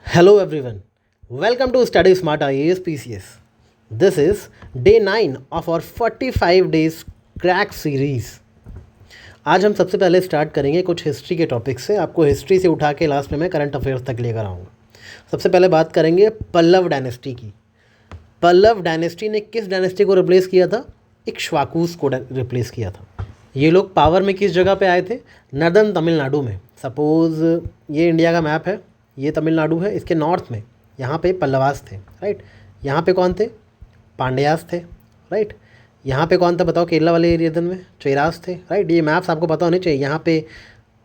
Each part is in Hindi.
Hello everyone, welcome to Study Smart IAS PCS. This is day 9 of our 45 days crack series. आज हम सबसे पहले स्टार्ट करेंगे कुछ हिस्ट्री के टॉपिक से। आपको हिस्ट्री से उठा के लास्ट में मैं करंट अफेयर्स तक लेकर आऊँगा। सबसे पहले बात करेंगे पल्लव डायनेस्टी की। पल्लव डायनेस्टी ने किस डायनेस्टी को रिप्लेस किया था? इक्ष्वाकुस को रिप्लेस किया था। ये लोग पावर में किस जगह पे आए थे? नर्दर्न तमिलनाडु में। सपोज़ ये इंडिया का मैप है, ये तमिलनाडु है, इसके नॉर्थ में यहाँ पे पल्लवास थे, राइट। यहाँ पे कौन थे? पांड्यास थे, राइट। यहाँ पे कौन था बताओ? केरला वाले रीजन में चेरास थे, राइट। ये मैप्स आपको पता होने चाहिए। यहाँ पे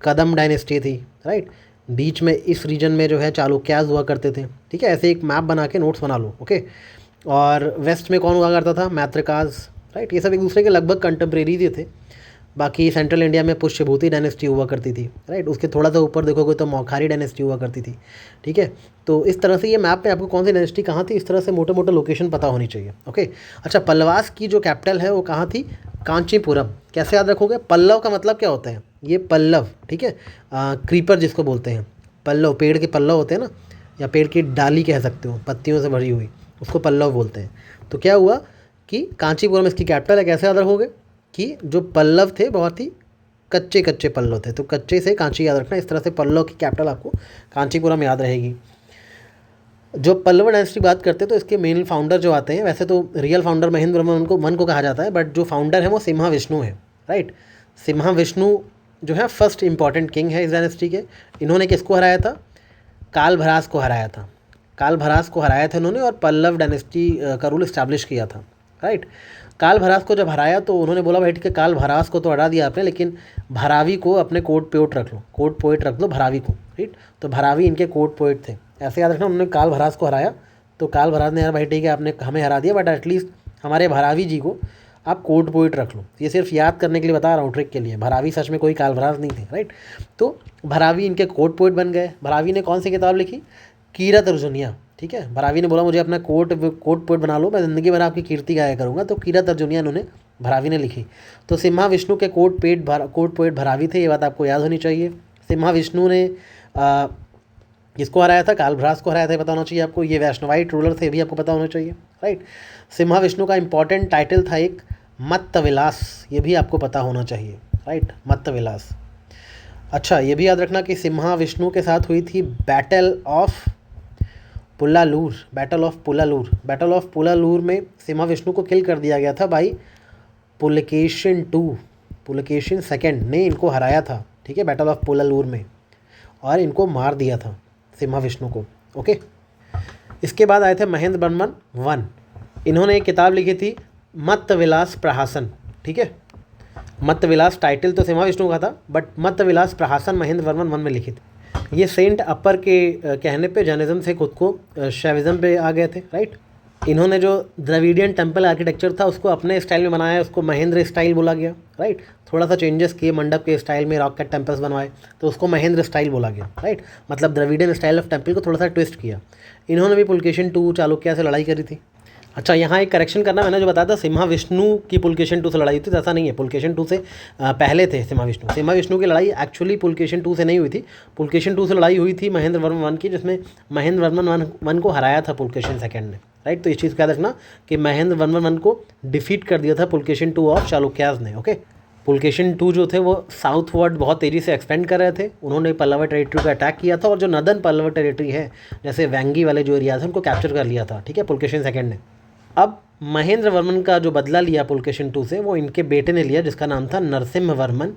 कदम डायनेस्टी थी, राइट। बीच में इस रीजन में जो है चालुक्यास हुआ करते थे, ठीक है। ऐसे एक मैप बना के नोट्स बना लो, ओके। और वेस्ट में कौन हुआ करता था? मैत्रिकास, राइट। ये सब एक दूसरे के लगभग कंटेम्प्रेरी थे। बाकी सेंट्रल इंडिया में पुष्यभूति डायनेस्टी हुआ करती थी, राइट। उसके थोड़ा सा ऊपर देखोगे तो मौखारी डायनेस्टी हुआ करती थी, ठीक है। तो इस तरह से ये मैप पे आपको कौन सी डायनेस्टी कहाँ थी, इस तरह से मोटे मोटे लोकेशन पता होनी चाहिए, ओके। अच्छा, पल्लवास की जो कैपिटल है वो कहाँ थी? कांचीपुरम। कैसे याद रखोगे? पल्लव का मतलब क्या होता है? ये पल्लव, ठीक है। क्रीपर जिसको बोलते हैं, पल्लव, पेड़ के पल्लव होते हैं ना, या पेड़ की डाली कह सकते हो, पत्तियों से भरी हुई, उसको पल्लव बोलते हैं। तो क्या हुआ कि कांचीपुरम इसकी कैपिटल है। कैसे याद रखोगे कि जो पल्लव थे बहुत ही कच्चे कच्चे पल्लव थे, तो कच्चे से कांची याद रखना। इस तरह से पल्लव की कैपिटल आपको कांचीपुरम याद रहेगी। जो पल्लव डायनेस्टी बात करते हैं तो इसके मेन फाउंडर जो आते हैं, वैसे तो रियल फाउंडर महेंद्र वर्मन को कहा जाता है, बट जो फाउंडर है वो सिम्हा विष्णु है, राइट। सिम्हा विष्णु जो है फर्स्ट इंपॉर्टेंट किंग है इस डायनेस्टी के। इन्होंने किसको हराया था? कालभरास को हराया था। कालभरास को हराया था इन्होंने और पल्लव डायनेस्टी का रूल इस्टेब्लिश किया था, राइट। कालभरास को जब हराया तो उन्होंने बोला भाई ठीक है, कालभरास को तो हरा दिया आपने, लेकिन भरावी को अपने कोर्ट पोएट रख लो, कोर्ट पोएट रख लो भरावी को, राइट। तो भरावी इनके कोर्ट पोएट थे। ऐसे याद रखना, उन्होंने कालभरास को हराया तो कालभरास ने यार भाई ठीक है आपने हमें हरा दिया, बट एटलीस्ट हमारे भरावी जी को आप कोर्ट पोएट रख लो। ये सिर्फ याद करने के लिए बता रहा हूँ, ट्रिक के लिए। भरावी सच में कोई कालभरास नहीं थे, राइट। तो भरावी इनके कोर्ट पोएट बन गए। भरावी ने कौन सी किताब लिखी? कीरत अर्जुनिया, ठीक है। भरावी ने बोला मुझे अपना कोर्ट पोएट बना लो, मैं ज़िंदगी भर आपकी कीर्ति गाया करूँगा। तो कीरत अर्जुनिया उन्होंने भरावी ने लिखी। तो सिम्हा विष्णु के कोर्ट पोएट भरावी थे, ये बात आपको याद होनी चाहिए। सिम्हा विष्णु ने किसको हराया था? कालभरास को हराया था, पता होना चाहिए आपको। ये वैष्णवाइट रूलर थे, भी आपको पता होना चाहिए, राइट। सिम्हा विष्णु का इंपॉर्टेंट टाइटल था एक मत्तविलास, ये भी आपको पता होना चाहिए, राइट। मत्तविलास। अच्छा, ये भी याद रखना कि सिम्हा विष्णु के साथ हुई थी battle of Pullalur. Battle of Pullalur. Battle of Pullalur में सिम्हा विष्णु को किल कर दिया गया था भाई पुलकेशिन सेकंड ने इनको हराया था, ठीक है, बैटल ऑफ पुल्लालूर में, और इनको मार दिया था सिम्हा विष्णु को, ओके। इसके बाद आए थे महेंद्र वर्मन वन। इन्होंने एक किताब लिखी थी मत्तविलास प्रहासन, ठीक है। मत्तविलास टाइटल तो सिम्हा विष्णु का था, बट मत्तविलास प्रहासन महेंद्र वर्मन वन में लिखी थी। ये सेंट अपर के कहने पे जैनिज्म से खुद को शैविज्म पे आ गए थे, राइट। इन्होंने जो द्रविडियन टेम्पल आर्किटेक्चर था उसको अपने स्टाइल में बनाया, उसको महेंद्र स्टाइल बोला गया, राइट। थोड़ा सा चेंजेस किए, मंडप के स्टाइल में रॉक कट टेम्पल्स बनवाए तो उसको महेंद्र स्टाइल बोला गया, राइट। मतलब द्रविडियन स्टाइल ऑफ टेम्पल को थोड़ा सा ट्विस्ट किया। इन्होंने भी पुलकेशिन II चालुक्य से लड़ाई करी थी। अच्छा, यहाँ एक करेक्शन करना, मैंने जो बताया था सिम्हा विष्णु की पुलकेशिन II से लड़ाई हुई थी, ऐसा नहीं है। पुलकेशिन II से पहले थे सिम्हा विष्णु। सिम्हा विष्णु की लड़ाई एक्चुअली पुलकेशिन II से नहीं हुई थी। पुलकेशिन II से लड़ाई हुई थी महेंद्र वर्मन वन की, जिसमें महेंद्र वर्मन वन को हराया था पुलकेशिन सेकंड ने, राइट। तो इस चीज़ का याद रखना कि महेंद्र वर्मन वन को डिफीट कर दिया था पुलकेशिन II ऑफ चालुक्यास ने, ओके। पुलकेशिन II जो थे वो साउथ वर्ड बहुत तेज़ी से एक्सपेंड कर रहे थे। उन्होंने पल्लव टेरिटरी को अटैक किया था और जो नदर्न पल्लव टेरिटरी है, जैसे वैंगी वाले जो एरिया थे, उनको कैप्चर कर लिया था, ठीक है, पुलकेशिन सेकंड ने। अब महेंद्र वर्मन का जो बदला लिया पुलकेशिन II से, वो इनके बेटे ने लिया, जिसका नाम था नरसिम्हा वर्मन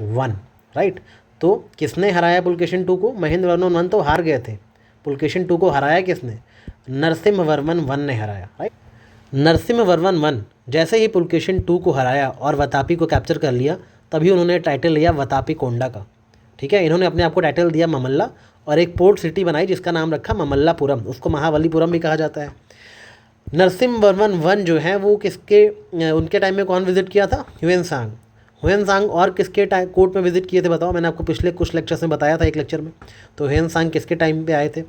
वन, राइट। तो किसने हराया पुलकेशिन II को? महेंद्र वर्मन वन तो हार गए थे। पुलकेशिन II को हराया किसने? नरसिम्हा वर्मन वन ने हराया, राइट। नरसिम्हा वर्मन वन जैसे ही पुलकेशिन II को हराया और वतापी को कैप्चर कर लिया, तभी उन्होंने टाइटल लिया वतापी कोंडा का, ठीक है। इन्होंने अपने आप को टाइटल दिया ममल्ला, और एक पोर्ट सिटी बनाई जिसका नाम रखा ममल्लापुरम, उसको महाबलीपुरम भी कहा जाता है। नरसिम्हा वर्मन वन जो है वो उनके टाइम में कौन विजिट किया था? ह्वेनसांग। और किसके कोर्ट में विजिट किए थे बताओ? मैंने आपको पिछले कुछ लेक्चर्स में बताया था, एक लेक्चर में। तो ह्वेनसांग किसके टाइम पे आए थे?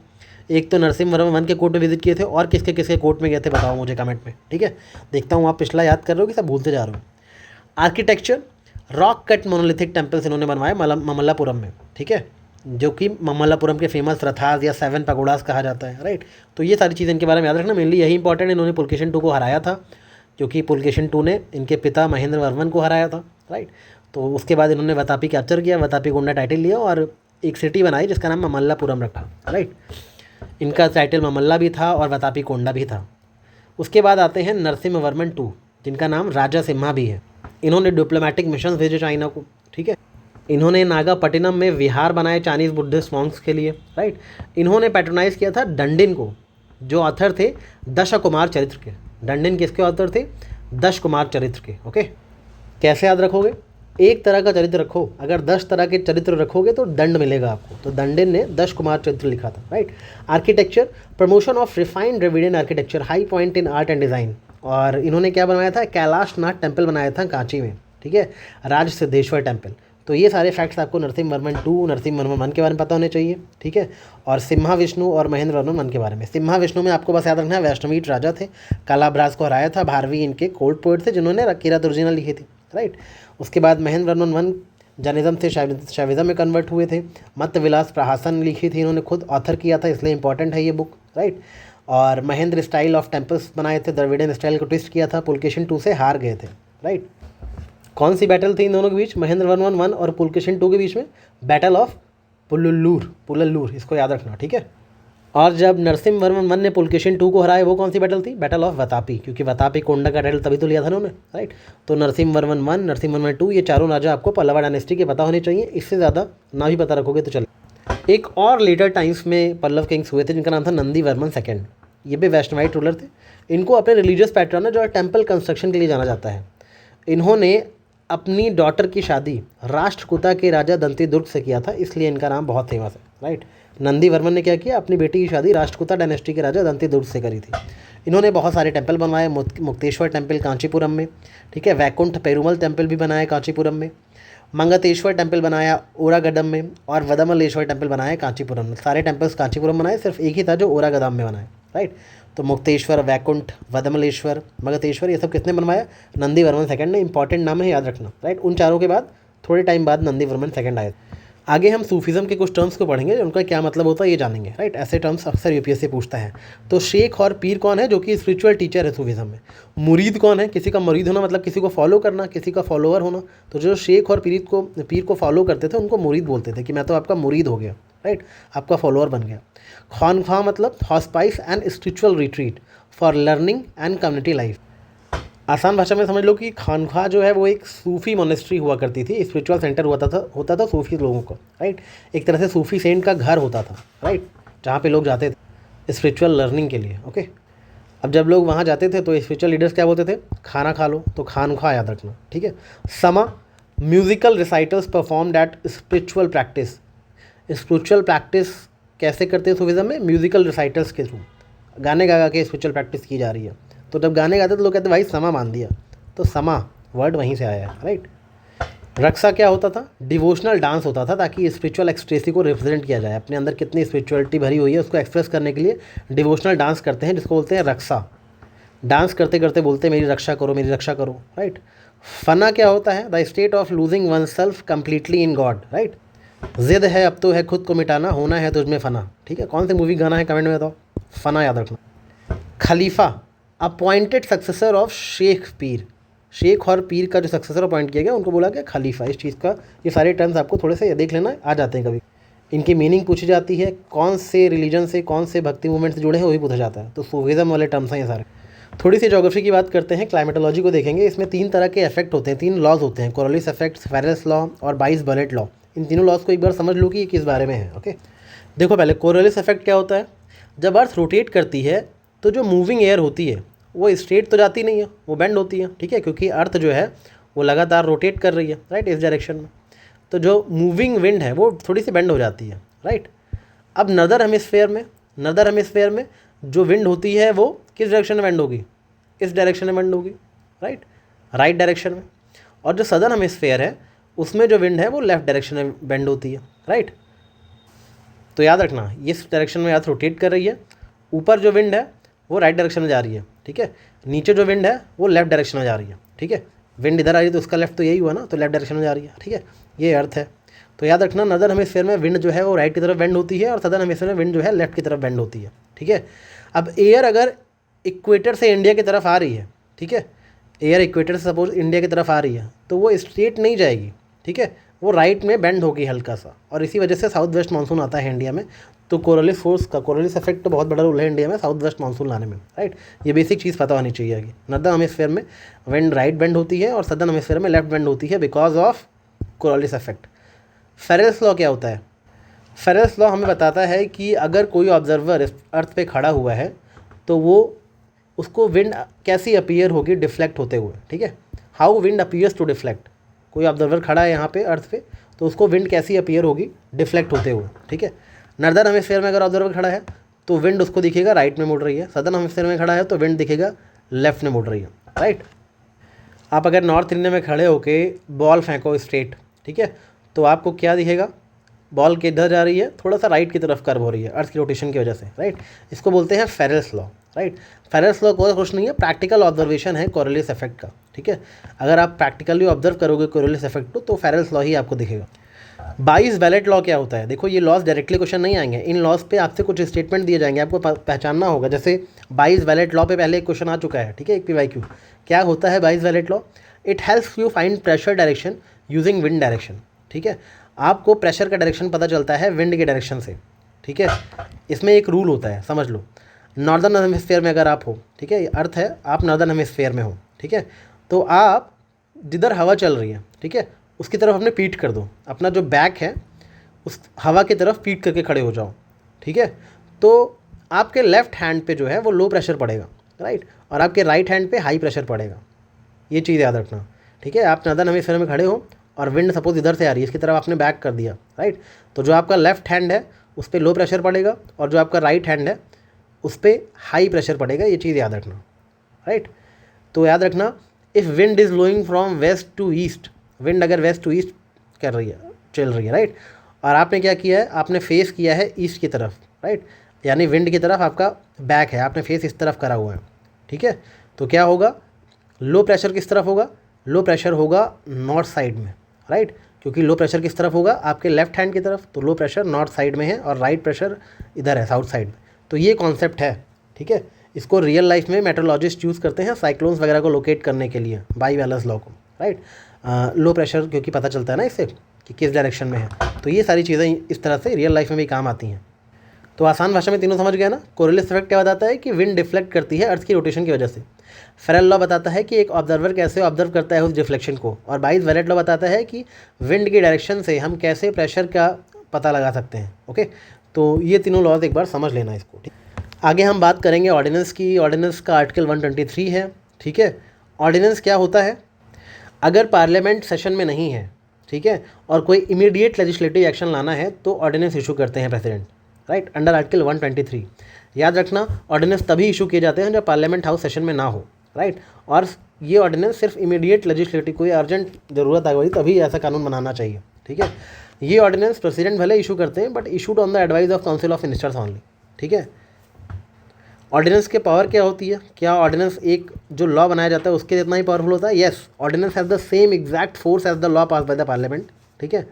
एक तो नरसिम्हा वर्मन वन के कोर्ट में विजिट किए थे, और किसके किसके कोर्ट में गए थे बताओ मुझे कमेंट में, ठीक है। देखता हूँ आप पिछला याद कर रहे हो कि सब भूलते जा रहे हो। Architecture, rock cut monolithic temples इन्होंने बनवाए ममल्लापुरम में, ठीक है। जो कि ममल्लापुरम के फेमस रथास या 7 पगोडास कहा जाता है, राइट। तो ये सारी चीज़ें इनके बारे में याद रखना, मेनली यही इंपॉर्टेंट। इन्होंने पुलकेशिन II को हराया था, क्योंकि पुलकेशिन II ने इनके पिता महेंद्र वर्मन को हराया था, राइट। तो उसके बाद इन्होंने वतापी कैप्चर किया, वतापी गोंडा टाइटल लिया और एक सिटी बनाई जिसका नाम ममल्लापुरम रखा, राइट। इनका टाइटल ममल्ला भी था और वतापी कोंडा भी था। उसके बाद आते हैं नरसिम्हा वर्मन II, जिनका नाम राजा सिम्हा भी है। इन्होंने डिप्लोमेटिक मिशन भेजे चाइना को, ठीक है। इन्होंने नागापट्टिनम में विहार बनाए चाइनीज़ बुद्धिस्ट मॉन्क्स के लिए, राइट। इन्होंने पैट्रोनाइज किया था डंडिन को, जो ऑथर थे दशकुमार चरित्र के। डंडिन किसके ऑथर थे? दशकुमार चरित्र के, ओके। कैसे याद रखोगे? एक तरह का चरित्र रखो, अगर 10 तरह के चरित्र रखोगे तो दंड मिलेगा आपको। तो डंडिन ने दशकुमार चरित्र लिखा था, right. Architecture, promotion of refined Dravidian architecture, high point in art and design. और इन्होंने क्या बनवाया था? कैलाशनाथ टेम्पल बनाया था कांची में, ठीक है, राज सिद्धेश्वर टेम्पल। तो ये सारे फैक्ट्स आपको नरसिम्हा वर्मन II, नरसिम्हा वर्मन I के बारे में पता होने चाहिए, ठीक है। और सिम्हा विष्णु और महेंद्र वर्मन I के बारे में। सिम्हा विष्णु में आपको बस याद रखना है वैष्णवीट राजा थे, कालाभ्राज को हराया था, भारवी इनके कोर्ट पोएट थे जिन्होंने किरातुर्जिना लिखी थी, राइट। उसके बाद महेंद्र वर्मन I जैनिज्म से शैविज्म में कन्वर्ट हुए थे। मत विलास प्रहासन लिखी थी इन्होंने, खुद ऑथर किया था, इसलिए इंपॉर्टेंट है ये बुक, राइट। और महेंद्र स्टाइल ऑफ टेम्पल्स बनाए थे, द्रविडियन स्टाइल को ट्विस्ट किया था। पुलकेशिन II से हार गए थे, राइट। कौन सी बैटल थी इन दोनों के बीच? महेंद्र वर्मन I और पुलकेशिन II के बीच में बैटल ऑफ पुलल्लूर, इसको याद रखना, ठीक है। और जब नरसिम्हा वर्मन I ने पुलकेशिन II को हराया, वो कौन सी बैटल थी? बैटल ऑफ वतापी, क्योंकि वतापी कोंडा का टाइटल तभी तो लिया था उन्होंने, राइट। तो नरसिम्हा वर्मन I, नरसिम्हा वर्मन II, ये चारों राजा आपको पल्लवा डायनेस्टी के पता होने चाहिए। इससे ज़्यादा ना भी पता रखोगे तो चले। एक और लेटर टाइम्स में पल्लव किंग्स हुए थे जिनका नाम था नंदी वर्मन II। ये भी वैष्णवाइट रूलर थे। इनको अपने रिलीजियस पैटर्न जो टेम्पल कंस्ट्रक्शन के लिए जाना जाता है। इन्होंने अपनी डॉटर की शादी राष्ट्रकूटा के राजा दंतीदुर्ग से किया था, इसलिए इनका नाम बहुत फेमस है, राइट। नंदी वर्मन ने क्या किया? अपनी बेटी की शादी राष्ट्रकूटा डायनेस्टी के राजा दंतीदुर्ग से करी थी। इन्होंने बहुत सारे टेम्पल बनवाए, मुक्तेश्वर टेम्पल कांचीपुरम में, ठीक है, वैकुंठ पेरुमल टेम्पल भी बनाया कांचीपुरम में, मंगतेश्वर टेम्पल बनाया ओरागडम में, और वदमलेश्वर टेम्पल बनाया कांचीपुरम में। सारे टेम्पल्स कांचीपुरम बनाए, सिर्फ एक ही था जो ओरागदम में बनाया, राइट। तो मुक्तेश्वर, वैकुंठ, वदमलेश्वर, मगधेश्वर, ये सब किसने बनवाया? नंदी वर्मन II ने। इंपॉर्टेंट नाम है, याद रखना, राइट। उन चारों के बाद थोड़े टाइम बाद नंदी वर्मन II आए। आगे हम सूफीज़म के कुछ टर्म्स को पढ़ेंगे, उनका क्या मतलब होता है ये जानेंगे, राइट। ऐसे टर्म्स अक्सर यूपीएससी पूछता है। तो शेख और पीर कौन है? जो कि स्पिरिचुअल टीचर है सूफीज़म में। मुरीद कौन है? किसी का मुरीद होना मतलब किसी को फॉलो करना, किसी का फॉलोअर होना। तो जो शेख और पीर को फॉलो करते थे उनको मुरीद बोलते थे, कि मैं तो आपका मुरीद हो गया, राइट, आपका फॉलोअर बन गया। खानख्वाह मतलब hospice and spiritual retreat for learning and community life. आसान भाषा में समझ लो कि खानख्वाह जो है वो एक सूफ़ी मोनेस्ट्री हुआ करती थी, स्पिरिचुअल सेंटर होता था सूफ़ी लोगों का, राइट। एक तरह से सूफ़ी सेंट का घर होता था, राइट, जहाँ पे लोग जाते थे स्पिरिचुअल लर्निंग के लिए, ओके। अब जब लोग वहाँ जाते थे तो स्पिरिचुअल लीडर्स क्या बोलते थे? खाना खा लो, तो खानख्वाह याद रखना, ठीक है। समा, musical recitals perform that spiritual practice. Spiritual practice कैसे करते हैं सूफीज़म में? म्यूजिकल रिसाइटल्स के थ्रू, गाने गा के स्पिरिचुअल प्रैक्टिस की जा रही है। तो जब गाने गाते तो लोग कहते भाई समा मान दिया, तो समा वर्ड वहीं से आया है, राइट। रक्सा क्या होता था? डिवोशनल डांस होता था, ताकि स्पिरिचुअल एक्सट्रेसी को रिप्रेजेंट किया जाए। अपने अंदर कितनी स्पिरिचुअलिटी भरी हुई है उसको एक्सप्रेस करने के लिए डिवोशनल डांस करते हैं, जिसको बोलते हैं रक्सा। डांस करते करते बोलते हैं मेरी रक्षा करो, मेरी रक्षा करो, राइट। फना क्या होता है? The state of losing one self completely in God, right. जिद है अब तो है खुद को मिटाना, होना है तुझमें फना, ठीक है। कौन सी मूवी गाना है कमेंट में बताओ, फना याद रखना। खलीफा, अपॉइंटेड सक्सेसर ऑफ शेख पीर। शेख और पीर का जो सक्सेसर अपॉइंट किया गया उनको बोला गया खलीफा। इस चीज़ का ये सारे टर्म्स आपको थोड़े से देख लेना, आ जाते हैं कभी। इनकी मीनिंग पूछी जाती है, कौन से रिलीजन से, कौन से भक्ति मूवमेंट से जुड़े हैं वही पूछा जाता है। तो सूफीज़म वाले टर्म्स हैं ये सारे। थोड़ी सी ज्योग्राफी की बात करते हैं, क्लाइमेटोलॉजी को देखेंगे। इसमें 3 तरह के इफेक्ट होते हैं, 3 लॉज होते हैं, कोरलिस इफेक्ट, फेरेल्स लॉ और बाइस बरेट लॉ। इन तीनों लॉज को एक बार समझ लो कि ये किस बारे में है, ओके। देखो पहले कोरलिस इफेक्ट क्या होता है? जब अर्थ रोटेट करती है तो जो मूविंग एयर होती है वो स्ट्रेट तो जाती नहीं है, वो बेंड होती है, ठीक है, क्योंकि अर्थ जो है वो लगातार रोटेट कर रही है, राइट, इस डायरेक्शन में। तो जो मूविंग विंड है वो थोड़ी सी बेंड हो जाती है, राइट। अब नदर हेमिस्फेयर में जो विंड होती है वो किस डायरेक्शन में बेंड होगी? इस डायरेक्शन में बेंड होगी, राइट डायरेक्शन में। और जो सदर्न हेमिस्फेयर है उसमें जो विंड है वो लेफ्ट डायरेक्शन में बेंड होती है, राइट। तो याद रखना इस डायरेक्शन में अर्थ रोटेट कर रही है, ऊपर जो विंड है वो राइट डायरेक्शन में जा रही है, ठीक है, नीचे जो विंड है वो लेफ्ट डायरेक्शन में जा रही है, ठीक है। विंड इधर आ रही है तो उसका लेफ्ट तो यही हुआ ना, तो लेफ्ट डायरेक्शन में जा रही है, ठीक है। ये अर्थ है। तो याद रखना नॉर्दर्न हेमिस्फीयर में विंड जो है वो राइट की तरफ बेंड होती है और सदर्न हेमिस्फीयर में विंड जो है लेफ्ट की तरफ बेंड होती है, ठीक है। अब एयर अगर इक्वेटर से इंडिया की तरफ आ रही है, ठीक है, एयर इक्वेटर से सपोज इंडिया की तरफ आ रही है तो वो स्ट्रेट नहीं जाएगी, ठीक है, वो राइट में बेंड होगी हल्का सा, और इसी वजह से साउथ वेस्ट मानसून आता है इंडिया में। तो कोरलिस फोर्स का, कोरलिस इफेक्ट तो बहुत बड़ा रोल है इंडिया में साउथ वेस्ट मानसून लाने में, राइट। ये बेसिक चीज़ पता होनी चाहिए कि नॉर्दर्न हेमिस्फीयर में विंड राइट बेंड होती है और सदर्न हेमिस्फीयर में लेफ्ट बेंड होती है बिकॉज ऑफ कोरलिस इफेक्ट। फेरेल्स लॉ क्या होता है? फेरेल्स लॉ हमें बताता है कि अगर कोई ऑब्जर्वर इस अर्थ पे खड़ा हुआ है तो वो उसको विंड कैसी अपीयर होगी डिफ्लेक्ट होते हुए, ठीक है। How wind appears to deflect, कोई ऑब्जर्वर खड़ा है यहाँ पे अर्थ पे तो उसको विंड कैसी अपीयर होगी डिफ्लेक्ट होते हुए, ठीक है। नॉर्दर्न हेमिस्फीयर में अगर ऑब्जर्वर खड़ा है तो विंड उसको दिखेगा राइट में मुड़ रही है, सदर्न हेमिस्फीयर में खड़ा है तो विंड दिखेगा लेफ्ट में मुड़ रही है, राइट। आप अगर नॉर्थ इंडिया में खड़े होके बॉल फेंको स्ट्रेट, ठीक है, तो आपको क्या दिखेगा? बॉल किधर जा रही है? थोड़ा सा राइट की तरफ कर्व हो रही है अर्थ की रोटेशन की वजह से, राइट। इसको बोलते हैं फेरेल्स लॉ, राइट। फेरेल्स लॉ कोई कुछ नहीं है, प्रैक्टिकल ऑब्जर्वेशन है कोरिलेस इफेक्ट का, ठीक है। अगर आप प्रैक्टिकली ऑब्जर्व करोगे कोरिलेस इफेक्ट को तो फेरेल्स लॉ ही आपको दिखेगा। बाइस वैलेट लॉ क्या होता है? देखो ये लॉज डायरेक्टली क्वेश्चन नहीं आएंगे, इन लॉज पे आपसे कुछ स्टेटमेंट दिए जाएंगे, आपको पहचानना होगा। जैसे बाइस वैलेट लॉ पे पहले एक क्वेश्चन आ चुका है, ठीक है, एक PYQ। क्या होता है बाइस wallet law? It helps you find pressure direction using wind direction, ठीक है। आपको प्रेशर का डायरेक्शन पता चलता है विंड के डायरेक्शन से, ठीक है। इसमें एक रूल होता है, समझ लो। नॉर्दर्न हेमिस्फीयर में अगर आप हो, ठीक है, अर्थ है, आप नॉर्दर्न हेमिस्फीयर में हो, ठीक है, तो आप जिधर हवा चल रही है, ठीक है, उसकी तरफ अपने पीठ कर दो, अपना जो बैक है उस हवा की तरफ पीठ करके खड़े हो जाओ, ठीक है। तो आपके लेफ्ट हैंड पे जो है वो लो प्रेशर पड़ेगा, राइट, और आपके राइट हैंड पे हाई प्रेशर पड़ेगा। ये चीज़ याद रखना, ठीक है। आप नॉर्दर्न हेमिस्फीयर में खड़े हो और विंड सपोज इधर से आ रही है, इसकी तरफ आपने बैक कर दिया, राइट, तो जो आपका लेफ्ट हैंड है उस पर लो प्रेशर पड़ेगा और जो आपका राइट हैंड है उस पर हाई प्रेशर पड़ेगा। ये चीज़ याद रखना, राइट। तो याद रखना, if wind is blowing from west to east, wind अगर वेस्ट टू ईस्ट कर रही है, चल रही है, राइट, और आपने क्या किया है, आपने फेस किया है ईस्ट की तरफ, राइट, यानी विंड की तरफ आपका बैक है, आपने फेस इस तरफ करा हुआ है, ठीक है, तो क्या होगा? लो प्रेशर किस तरफ होगा? लो प्रेशर होगा नॉर्थ साइड में, राइट, क्योंकि लो प्रेशर किस तरफ होगा? आपके लेफ्ट हैंड की तरफ, तो लो प्रेशर नॉर्थ साइड में है और राइट प्रेशर इधर है साउथ साइड में। तो ये कॉन्सेप्ट है, ठीक है। इसको रियल लाइफ में मेट्रोलॉजिस्ट यूज़ करते हैं साइक्लोन्स वगैरह को लोकेट करने के लिए, बाई वैलेंस लॉ को, राइट। लो प्रेशर क्योंकि पता चलता है ना इससे कि किस डायरेक्शन में है, तो ये सारी चीज़ें इस तरह से रियल लाइफ में भी काम आती हैं। तो आसान भाषा में तीनों समझ गया ना। कोरिलेस इफेक्ट क्या बताता है कि विंड डिफ्लेक्ट करती है अर्थ की रोटेशन की वजह से। फेरेल लॉ बताता है कि एक ऑब्जर्वर कैसे ऑब्जर्व करता है उस डिफ्लेक्शन को, और बाइस वैलेट लॉ बताता है कि विंड की डायरेक्शन से हम कैसे प्रेशर का पता लगा सकते हैं। ओके, तो ये तीनों लॉज एक बार समझ लेना इसको, ठीक। आगे हम बात करेंगे ऑर्डिनेंस की। ऑर्डिनेंस का आर्टिकल 123 है, ठीक है। ऑर्डिनेंस क्या होता है? अगर पार्लियामेंट सेशन में नहीं है, ठीक है, और कोई इमीडिएट लेजिस्लेटिव एक्शन लाना है तो ऑर्डिनेंस इशू करते हैं प्रेसिडेंट, राइट, अंडर आर्टिकल 123। याद रखना, ऑर्डिनेंस तभी इशू किए जाते हैं जब पार्लियामेंट हाउस सेशन में ना हो, राइट, और ये ऑर्डिनेंस सिर्फ इमीडिएट लेजिस्लेटिव, कोई अर्जेंट ज़रूरत आ गई तभी ऐसा कानून बनाना चाहिए, ठीक है। ये ऑर्डिनेंस प्रेसिडेंट भले इशू करते हैं but issued on the advice of council of ministers only, ठीक है। ऑर्डिनेंस के पावर क्या होती है? क्या ऑर्डिनेंस एक जो लॉ बनाया जाता है उसके जितना ही पावरफुल होता है? Yes, ordinance has the same exact force as the law pass by the parliament, ठीक है।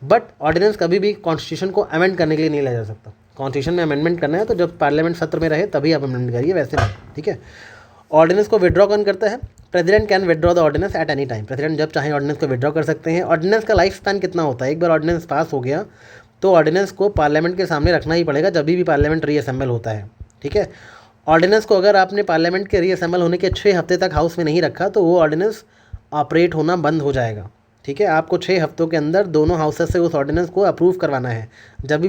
बट ऑर्डिनेंस कभी भी कॉन्स्टिट्यूशन को अमेंड करने के लिए नहीं लाया जा सकता। कॉन्स्टिट्यूशन में अमेंडमेंट करना है तो जब पार्लियामेंट सत्र में रहे तभी आप अमेंडमेंट करिए, वैसे नहीं, ठीक है। ऑर्डिनेंस को विड्रॉ कौन करता है? President can withdraw the ordinance at any time. President जब चाहे ऑर्डिनेंस को विड्रॉ कर सकते हैं। ऑर्डिनेंस का लाइफ स्पैन कितना होता है? एक बार ऑर्डिनेंस पास हो गया तो ऑर्डिनेंस को पार्लियामेंट के सामने रखना ही पड़ेगा जब भी पार्लियामेंट रीअसेंबल होता है, ठीक है। ऑर्डिनेंस को अगर आपने पार्लियामेंट के रीअसेंबल होने के 6 हफ्ते तक हाउस में नहीं रखा तो वो ऑर्डिनेंस ऑपरेट होना बंद हो जाएगा, ठीक है। आपको 6 हफ्तों के अंदर दोनों हाउसेस से उस ऑर्डिनेंस को अप्रूव करवाना है। जब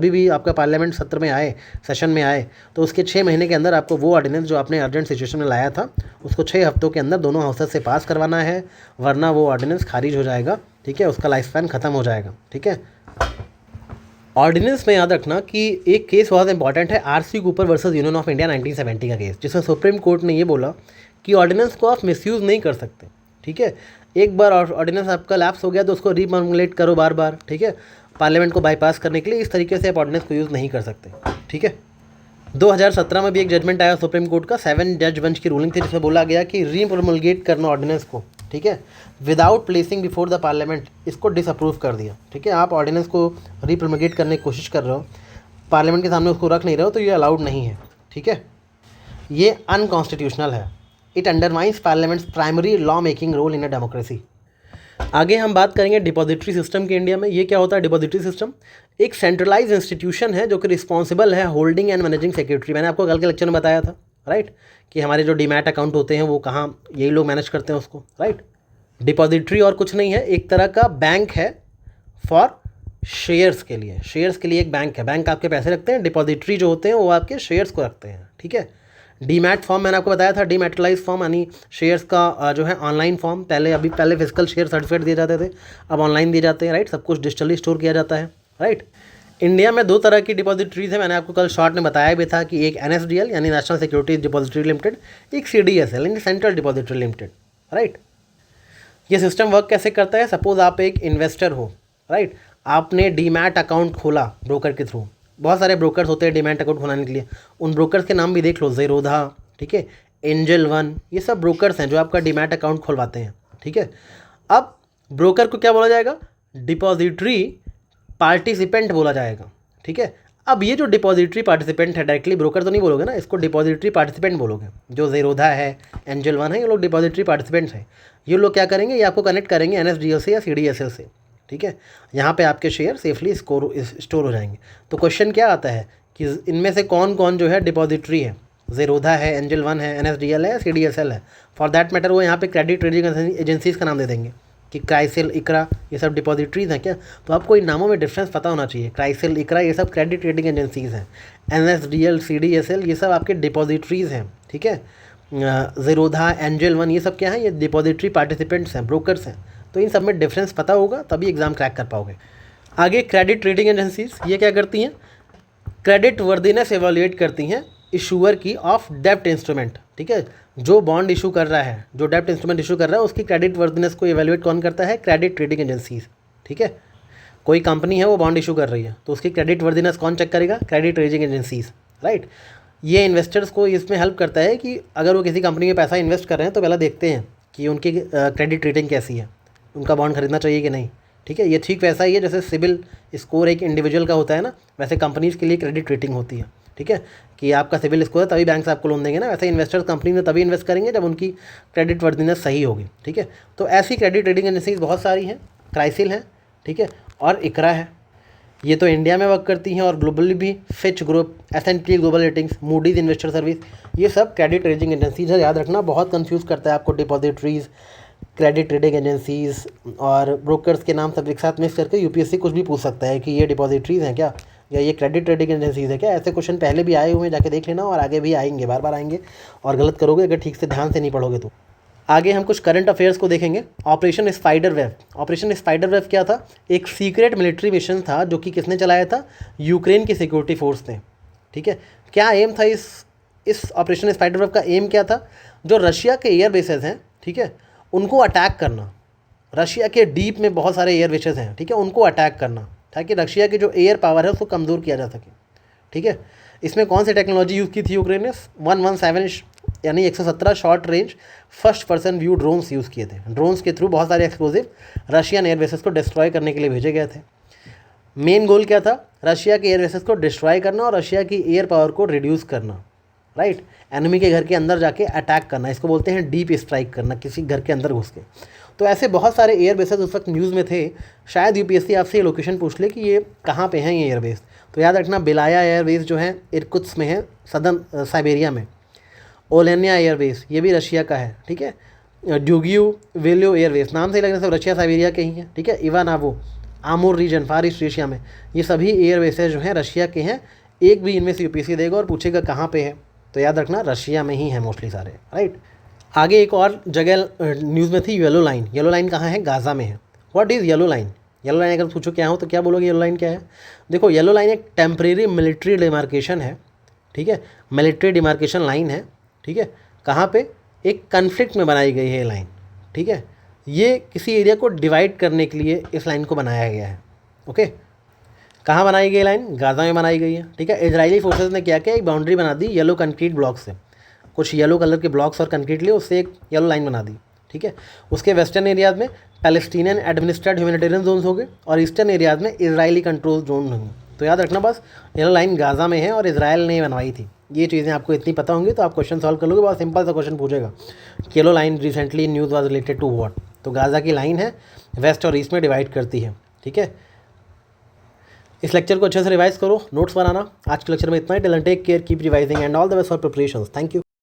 भी आपका पार्लियामेंट सत्र में आए, सेशन में आए, तो उसके 6 महीने के अंदर आपको वो ऑर्डिनेंस जो आपने अर्जेंट सिचुएशन में लाया था उसको 6 हफ्तों के अंदर दोनों हाउसेस से पास करवाना है, वरना वो ऑर्डिनेंस खारिज हो जाएगा, ठीक है, उसका लाइफ स्पैन खत्म हो जाएगा, ठीक है। ऑर्डिनेंस में याद रखना कि एक केस बहुत इंपॉर्टेंट है, RC Cooper versus union of India 1970 का केस, जिसमें सुप्रीम कोर्ट ने ये बोला कि ऑर्डिनेंस को आप मिसयूज़ नहीं कर सकते, ठीक है। एक बार ऑर्डिनेंस आपका लैप्स हो गया तो उसको रीफॉर्मुलेट करो बार बार, ठीक है, पार्लियामेंट को बाईपास करने के लिए। इस तरीके से आप ऑर्डिनेंस को यूज़ नहीं कर सकते, ठीक है। 2017 में भी एक जजमेंट आया सुप्रीम कोर्ट का, 7 जज बेंच की रूलिंग थी जिसमें बोला गया कि रीफॉर्मुलेट करना ऑर्डिनेंस को ठीक है, without placing before the parliament, इसको डिसअप्रूव कर दिया। ठीक है, आप ऑर्डिनेंस को रिप्रोमगेट करने की कोशिश कर रहे हो, पार्लियामेंट के सामने उसको रख नहीं रहे हो, तो ये अलाउड नहीं है। ठीक है, ये अनकॉन्स्टिट्यूशनल है। It undermines parliament's primary law making role in a democracy. आगे हम बात करेंगे डिपॉजिटरी सिस्टम के इंडिया में। ये क्या होता है डिपॉजिटरी सिस्टम? एक सेंट्रलाइज इंस्टीट्यूशन है जो कि रिस्पॉन्सिबल है होल्डिंग एंड मैनेजिंग सिक्योरिटी। मैंने आपको कल के लेक्चर में बताया था, राइट, कि हमारे जो डीमैट अकाउंट होते हैं वो कहाँ, यही लोग मैनेज करते हैं उसको, राइट। डिपॉजिटरी और कुछ नहीं है, एक तरह का बैंक है फॉर शेयर्स के लिए। शेयर्स के लिए एक बैंक है, बैंक आपके पैसे रखते हैं, डिपॉजिटरी जो होते हैं वो आपके शेयर्स को रखते हैं। ठीक है, डीमैट फॉर्म मैंने आपको बताया था, डीमैटेलाइज फॉर्म यानी शेयर्स का जो है ऑनलाइन फॉर्म। पहले फिजिकल शेयर सर्टिफिकेट दिए जाते थे, अब ऑनलाइन दिए जाते हैं, राइट। सब कुछ डिजिटली स्टोर किया जाता है, राइट। इंडिया में 2 तरह की डिपॉजिटरीज है, मैंने आपको कल शॉर्ट में बताया भी था कि एक NSDL यानी नेशनल सिक्योरिटीज डिपॉजिटरी लिमिटेड, एक CDSL यानी सेंट्रल डिपॉजिटरी लिमिटेड, राइट। ये सिस्टम वर्क कैसे करता है? सपोज आप एक इन्वेस्टर हो, राइट, आपने डीमैट अकाउंट खोला ब्रोकर के थ्रू। बहुत सारे ब्रोकर्स होते हैं डीमैट अकाउंट खोलाने के लिए, उन ब्रोकर्स के नाम भी देख लो, ज़ेरोधा, ठीक है, एंजल वन, ये सब ब्रोकर्स हैं जो आपका डीमैट अकाउंट खुलवाते हैं। ठीक है, अब ब्रोकर को क्या बोला जाएगा? डिपॉजिटरी पार्टिसिपेंट बोला जाएगा। ठीक है, अब ये जो डिपॉजिटरी पार्टिसिपेंट है, डायरेक्टली ब्रोकर तो नहीं बोलोगे ना, इसको डिपॉजिटरी पार्टिसिपेंट बोलोगे। जो ज़ेरोधा है, एंजल वन है, ये लोग डिपॉजिटरी पार्टिसिपेंट्स हैं। ये लोग क्या करेंगे? ये आपको कनेक्ट करेंगे NSDL से या CDSL से। ठीक है, यहाँ पे आपके शेयर सेफली स्टोर हो जाएंगे। तो क्वेश्चन क्या आता है कि इनमें से कौन कौन जो है डिपॉजिटरी है? ज़ेरोधा है, एंजल वन है, NSDL है, CDSL है। फॉर दैट मैटर वो यहाँ पे क्रेडिट ट्रेडिंग एजेंसीज़ का नाम दे देंगे कि क्राइसिल, इकरा, ये सब डिपॉजिटरीज हैं क्या? तो आपको इन नामों में डिफरेंस पता होना चाहिए। क्राइसिल, इकरा, ये सब क्रेडिट ट्रेडिंग एजेंसीज़ हैं। NSDL, CDSL, ये सब आपके डिपॉजिटरीज हैं। ठीक है, ज़ेरोधा, एंजल वन, ये सब क्या है? ये डिपॉजिटरी पार्टिसिपेंट्स हैं, ब्रोकर्स हैं। तो इन सब में डिफरेंस पता होगा तभी एग्जाम क्रैक कर पाओगे। आगे क्रेडिट ट्रेडिंग एजेंसीज, ये क्या करती हैं? क्रेडिट वर्दीनेस एवेल्युएट करती हैं इशूअर की ऑफ डेब्ट इंस्ट्रूमेंट। ठीक है, जो बॉन्ड इशू कर रहा है, जो डेब्ट इंस्ट्रूमेंट इशू कर रहा है, उसकी क्रेडिट वर्दीनेस को एवेल्युएट कौन करता है? Credit trading agencies. ठीक है, कोई कंपनी है वो बॉन्ड इशू कर रही है तो उसकी क्रेडिट वर्दीनेस कौन चेक करेगा? Credit trading agencies, right. ये इन्वेस्टर्स को इसमें हेल्प करता है कि अगर वो किसी कंपनी में पैसा इन्वेस्ट कर रहे हैं तो पहले देखते हैं कि उनकी क्रेडिट रेटिंग कैसी है, उनका बॉन्ड खरीदना चाहिए कि नहीं। ठीक है, ये ठीक वैसा ही है जैसे सिबिल स्कोर एक इंडिविजुअल का होता है ना, वैसे कंपनीज़ के लिए क्रेडिट रेटिंग होती है। ठीक है, कि आपका सिबिल स्कोर है तभी बैंक से आपको लोन देंगे ना, वैसे इन्वेस्टर्स कंपनी में तभी इन्वेस्ट करेंगे जब उनकी क्रेडिट वर्दीनेस सही होगी। ठीक है, तो ऐसी क्रेडिट रेटिंग एजेंसीज बहुत सारी हैं, क्राइसिल है, ठीक है, और इकरा है। ये तो इंडिया में वर्क करती हैं और ग्लोबली भी Fitch group, S&P global ratings, Moody's investor service, ये सब क्रेडिट रेटिंग एजेंसीज है। याद रखना, बहुत कंफ्यूज करता है आपको डिपॉजिटरीज, क्रेडिट ट्रेडिंग एजेंसीज और ब्रोकर्स के नाम सब एक साथ मिक्स करके UPSC कुछ भी पूछ सकता है कि ये डिपॉजिटरीज हैं क्या या ये क्रेडिट ट्रेडिंग एजेंसीज है क्या। ऐसे क्वेश्चन पहले भी आए हुए हैं, जाके देख लेना, और आगे भी आएंगे, बार बार आएंगे, और गलत करोगे अगर ठीक से ध्यान से नहीं पढ़ोगे तो। आगे हम कुछ करंट अफेयर्स को देखेंगे। Operation spider web. Operation spider web क्या था? एक सीक्रेट मिलिट्री मिशन था जो कि किसने चलाया था? यूक्रेन की सिक्योरिटी फोर्स ने। ठीक है, क्या एम था इस ऑपरेशन स्पाइडर वेब का? एम क्या था? जो रशिया के एयर बेसेस हैं, ठीक है, उनको अटैक करना। रशिया के डीप में बहुत सारे एयर बेसेस हैं, ठीक है, उनको अटैक करना ताकि रशिया की जो एयर पावर है उसको कमज़ोर किया जा सके। ठीक है, इसमें कौन सी टेक्नोलॉजी यूज़ की थी यूक्रेन ने? 117 यानी 117 short range first person view drones use किए थे। ड्रोन्स के थ्रू बहुत सारे एक्सप्लोजिव रशियन एयर बेसेस को डिस्ट्रॉय करने के लिए भेजे गए थे। मेन गोल क्या था? रशिया के एयर बेसेस को डिस्ट्रॉय करना और रशिया की एयर पावर को रिड्यूस करना, राइट। एनिमी के घर के अंदर जाके अटैक करना, इसको बोलते हैं डीप स्ट्राइक करना, किसी घर के अंदर घुस के। तो ऐसे बहुत सारे एयर बेसेस उस वक्त न्यूज़ में थे। शायद UPSC आपसे ये लोकेशन पूछ ले कि ये कहाँ पे हैं ये एयरबेस। तो याद रखना, बेलाया एयरबेस जो है इरकुत्स्क में है, सदर्न साइबेरिया में। ओलेनिया एयरबेस ये भी रशिया का है, ठीक है। ड्यूगियो वेल्यो एयरबेस, नाम से ही लग रहा है सब रशिया साइबेरिया के ही हैं, ठीक है। इवानावो, आमूर रीजन, फार ईस्ट एशिया में, ये सभी एयरबेसेस जो हैं रशिया के हैं। एक भी इनमें से UPSC देगा और पूछेगा कहाँ पे है, तो याद रखना रशिया में ही है मोस्टली सारे, राइट। आगे एक और जगह न्यूज़ में थी, येलो लाइन। येलो लाइन कहाँ है? गाज़ा में है। What is yellow line? Yellow line अगर पूछो क्या हो तो क्या बोलोगे? येलो लाइन क्या है? देखो, येलो लाइन एक टेम्परेरी मिलिट्री डिमार्केशन है, ठीक है, मिलिट्री डिमार्केशन लाइन है, ठीक है। कहाँ पे? एक कन्फ्लिक्ट में बनाई गई है ये लाइन, ठीक है। ये किसी एरिया को डिवाइड करने के लिए इस लाइन को बनाया गया है, ओके। कहाँ बनाई गई लाइन? गाज़ा में बनाई गई है, ठीक है। इजरायली फोर्सेस ने क्या किया? एक बाउंड्री बना दी येलो कंक्रीट ब्लॉक से, कुछ येलो कलर के ब्लॉक्स और कंक्रीट लिए उससे एक येलो लाइन बना दी, ठीक है। उसके वेस्टर्न एरियाज़ में पैलेस्टीनियन एडमिनिस्ट्रेड ह्यूमैनिटेरियन जोन्स हो गए और ईस्टर्न एरियाज़ में इजरायली कंट्रोल जोन होंगे। तो याद रखना बस येलो लाइन गाज़ा में है और इजराइल ने बनवाई थी। ये चीज़ें आपको इतनी पता होंगी तो आप क्वेश्चन सॉल्व कर लोगे। बहुत सिंपल सा क्वेश्चन पूछेगा, yellow line recently news was related to what. तो गाज़ा की लाइन है, वेस्ट और ईस्ट में डिवाइड करती है, ठीक है। इस लेक्चर को अच्छे से रिवाइज करो, नोट्स बनाना। आज के लेक्चर में इतना ही। Till then take care, keep revising and all the best for preparations. Thank you.